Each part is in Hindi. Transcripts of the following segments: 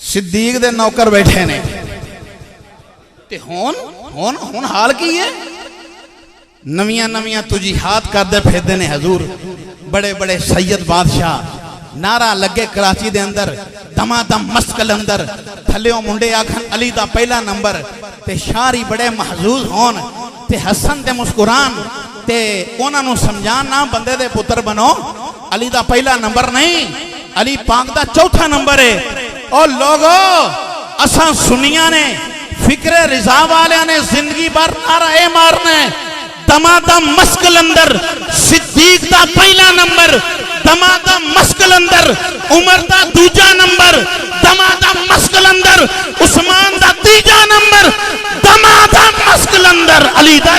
सिद्दीक दे नौकर बैठे ने ते हुन हुन हुन हाल की है। नवियां नवियां तुजीहात करदे फिरदे ने हजूर। बड़े बड़े सैयद बादशाह नारा लगे कराची दे अंदर दमादम मस्कल अंदर थल्लियों मुंडे आखन अली दा पहला नंबर ते शारी बड़े महजूज होन ते हसन ते मुस्कुरान ते उन्हां नूं समझान ना बंदे दे पुत्र बनो। अली दा पहला नंबर नहीं, अली पाक दा चौथा नंबर है। और लोगो असा सुनिया ने फिक्रे रिजा वाले ने जिंदगी भर नारा ए मारने दमादम मस्कल अंदर सिद्दीक दा पहला नंबर, दमादम मस्कल अंदर उमर दा दूजा नंबर, दमादम मस्कल अंदर उस्मान दा तीजा नंबर, दमादम मस्कल अंदर अली दा।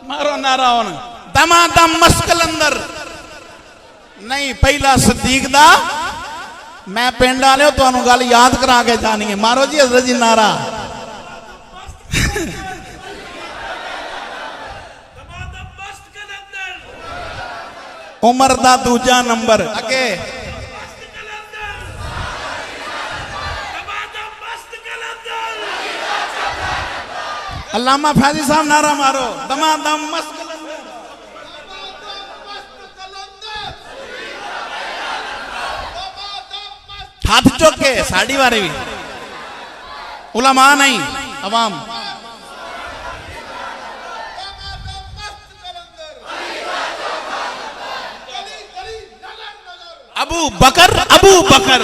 मारो नारा होना दमादम मस्कल अंदर नहीं पहला सिद्दीक दा। मैं पिंड वाले तो गल याद करा के जानी है। मारो जी हजरत जी नारा। उमर दा दूजा नंबर अगे अल्लामा फैजी साहब नारा मारो दमादम मस्त हाथ चौके साड़ी वारे भी उलमा नहीं अवाम। अबू बकर अबू बकर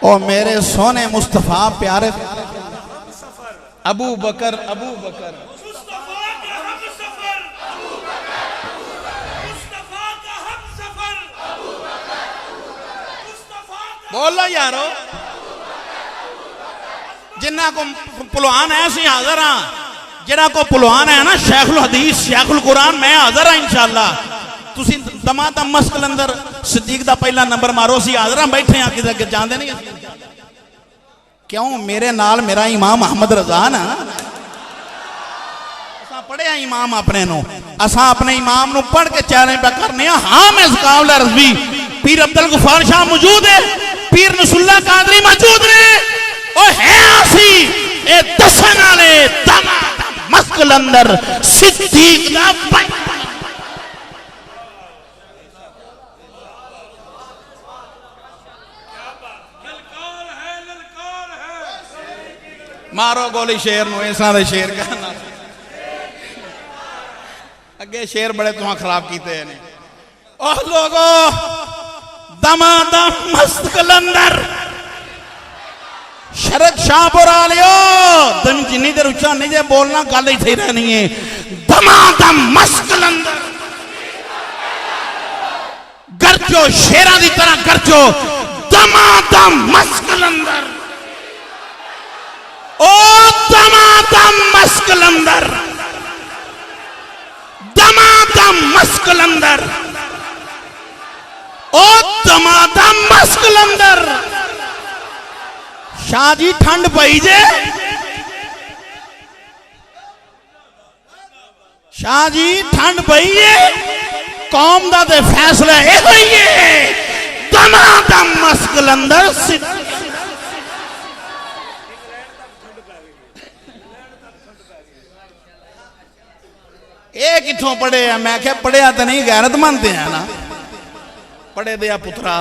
ओ मेरे सोने मुस्तफा प्यारे अबू बकर अबू बकर बोलो यारो जिन्ना को पुलवान है सी हाजिर हाँ। जिन्ना को पुलवान है ना शेखुल हदीस शेखुल कुरान मैं हाजिर हाँ इंशाअल्लाह। तुसी दमादम मस्कल अंदर सिद्दीक दा पहला नंबर मारो सी हाजिर हाँ बैठे हैं किधर के जाते नहीं क्यों मेरे नाल मेरा इमाम मोहम्मद रजा ना असा पढ़िया इमाम अपने नो असा अपने इमाम नु पढ़ के चैलेंज पे करने हाँ मैं ज़काउल रज़वी पीर अब्दुल गफ्फार शाह मौजूद है पीर नसरुल्लाह कादरी मौजूद ने ओ है आसी ए दसन वाले दमादम मस्कल अंदर सिद्दीक दा मारो गोली शेर नु इस दे शेर कहना अगे शेर बड़े तुहां खराब कीते ने ओ लोगो दमादम मस्कल अंदर शरद शाहपुर आलियो तुम जिन्नी देर उच्चा नहीं जे बोलना गल ही सही रहनी है। दमादम मस्कल अंदर गरजो शेरा दी तरह गरजो दमादम मस्कल अंदर ओ दमादम मस्कल अंदर दमादम मस्कल अंदर ओ दमादम मस्कल अंदर। शाह जी ठंड पई जे शाह जी ठंड पई है कौम दा ते फैसला इहो ही है दमादम मस्कल अंदर। ये किथों पढ़े है मैं क्या पढ़िया तो नहीं गैरतमंद है ना पढ़े दिया पुत्रा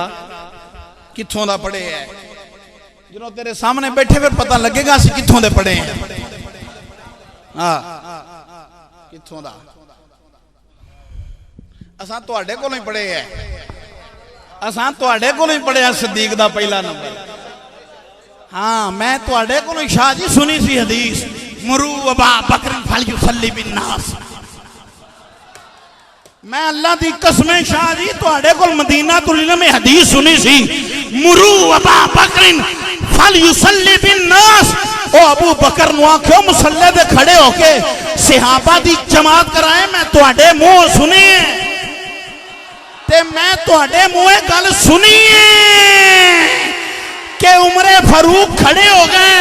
किथों दा पढ़े है जो तेरे सामने बैठे फिर पता लगेगा असि किथों दे पढ़े हैं। हाँ किथों दा असां तुहाडे कोलों ही पढ़े है असां तुहाडे कोलों ही पढ़िया सिद्दीक दा पहला नंबर। हाँ मैं तुहाडे कोलों ही शाह जी सुनी सी हदीस मुरू अबा बकर फलयुसल्ली बिन नास। मैं अल्लाह दी कसम शाह जी तुहाडे कोल मदीना तुल में हदीस सुनी सी मुरू अबा बकर फलयुसल्ली बिन नास। ओ अबू बकर नु आखियो मुसल्ले दे खड़े होके सहाबा दी जमात कराए। मैं तुहाडे मुंह सुनी ते मैं तुहाडे मुंह गल सुनी कि उमरे फारूक खड़े हो गए,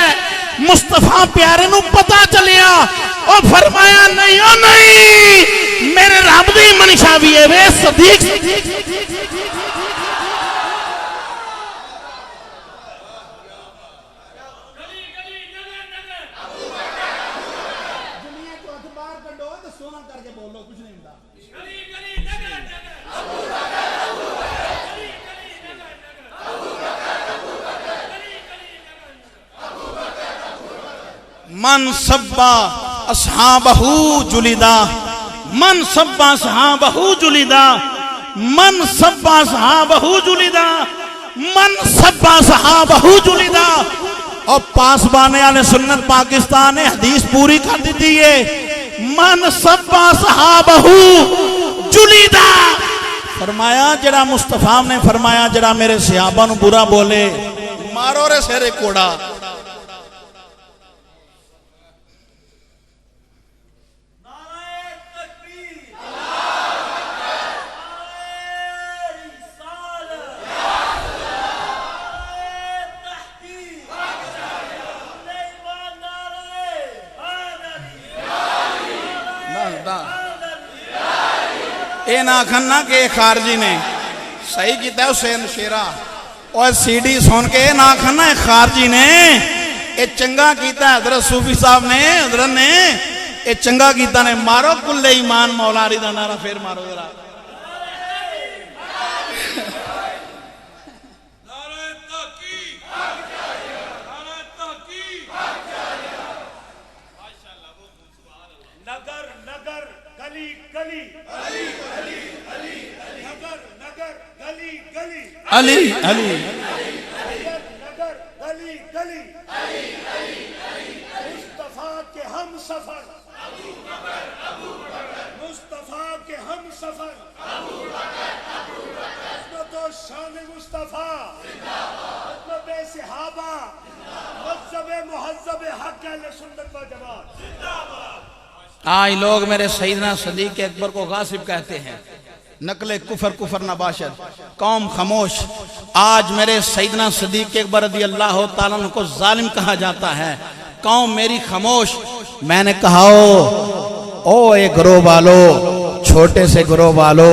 मुस्तफा प्यारे नू पता चलिया और फरमाया नहीं ओ नहीं, मेरे रब दी मनशा भी है वे सदीक। मन सब्बा अस्हाबहू जुलिदा, मन सब्बा अस्हाबहू जुलिदा, मन सब्बा अस्हाबहू जुलिदा, मन सब्बा अस्हाबहू जुलिदा। और पासबाने वाले सुन्नत पाकिस्तान ने हदीस पूरी कर दी है, मन सब्बा अस्हाबहू जुलिदा। फरमाया जड़ा मुस्तफा ने फरमाया जड़ा मेरे सहाबा नू बुरा बोले मारो रे सिरे कोड़ा। ये ना खन्ना के खारजी ने सही किया हुसैन शेरा और सीडी सुन के ना खन्ना खारजी ने ये चंगा किया हजरत सूफी साहब ने हजरत ने ये चंगा किया ने। मारो कुल्ले ईमान मौलारी दा नारा फिर मारो जरा। अली अली नगर गली गली मुस्तफा के हम सफर, मुस्तफा के हम सफर, तो शान मुस्तफा सहाबा मज़हब मुहज़्ज़ब हक़ अहले सुन्नत व जमात। आज लोग मेरे सैयदना सदीक़ अकबर को गासिब कहते हैं, नकले कुफर कुफर नबाशद, कौम खामोश। आज मेरे सैयदना सदीक़ अकबर रज़ी अल्लाह ताला अन्हु को जालिम कहा जाता है, कौम मेरी खामोश। मैंने कहा ओ ए ग्रोह वालो, छोटे से ग्रोह वालो,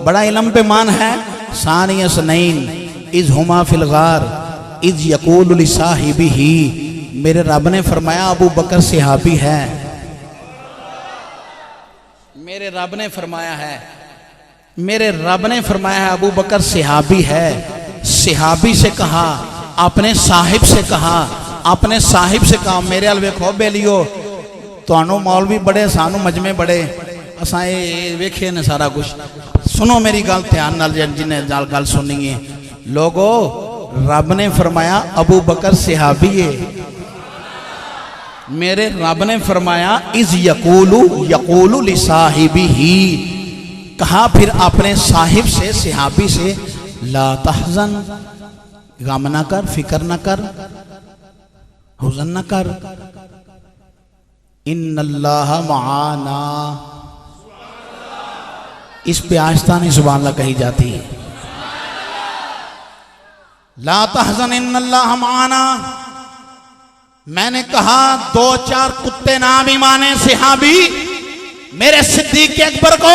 बड़ा इल्म पे मान है। सानिया सनैन इज हुमा फिल गार इज यकूल लिसाहिबिही, मेरे रब ने फरमाया अबू बकर सहाबी है। मेरे रब ने फरमाया है, मेरे रब ने फरमाया है अबू बकर सहाबी है। सहाबी से कहा, अपने साहिब से कहा, अपने साहिब से कहा। मेरे अल वेखो बेलियो, तुहानू मौलवी बड़े, सानू मजमे बड़े, असा ये वेखे ने सारा कुछ। सुनो मेरी गल ध्यान नाल, जिन्हें गल सुनी है लोगो, रब ने फरमाया अबू बकर सहाबी है। मेरे रब ने फरमाया इज यकूलू यकूलू लिसाहिबिही, कहा फिर अपने साहिब से सहाबी से, ला तहज़न, गम न कर, फिक्र न कर, हुज़न न कर, इन्नल्लाह मआना। इस पे आस्तानी सुभान अल्लाह कही जाती है। ला तहज़न इन्नल्लाह मआना। मैंने कहा दो चार कुत्ते ना भी माने सहाबी मेरे सिद्दीक़ अकबर को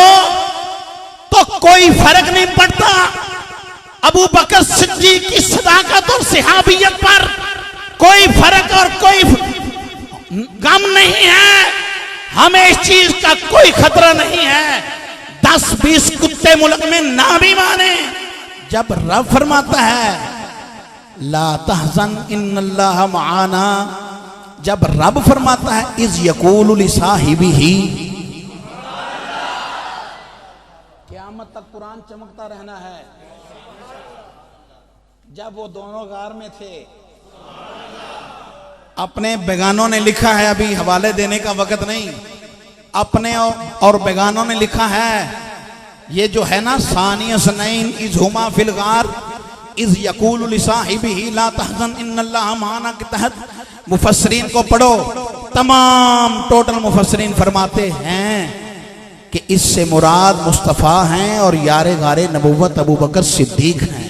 तो कोई फर्क नहीं पड़ता। अबू बकर सिद्दीक़ की सदाकत और सहाबियत पर कोई फर्क और कोई गम नहीं है। हमें इस चीज का कोई खतरा नहीं है। 10-20 कुत्ते मुल्क में ना भी माने, जब रब फरमाता है ला तहज़न इन्नल्लाह मआना, जब रब फरमाता है इज यकूलु लिसाहिबिही, क़यामत तक कुरान चमकता रहना है। जब वो दोनों गार में थे, अपने बेगानों ने लिखा है, अभी हवाले देने का वक्त नहीं, अपने और बेगानों ने लिखा है, ये जो है ना सानिया सनैन इज हुमा फिल गार इज यकूलु लिसाहिबिही ला तहज़न इन्नल्लाह मआना के तहत मुफस्सिरीन को पढ़ो। तमाम टोटल मुफस्सिरीन फरमाते हैं कि इससे मुराद मुस्तफ़ा हैं और यारे गारे नबुव्वत अबू बकर सिद्दीक़ हैं।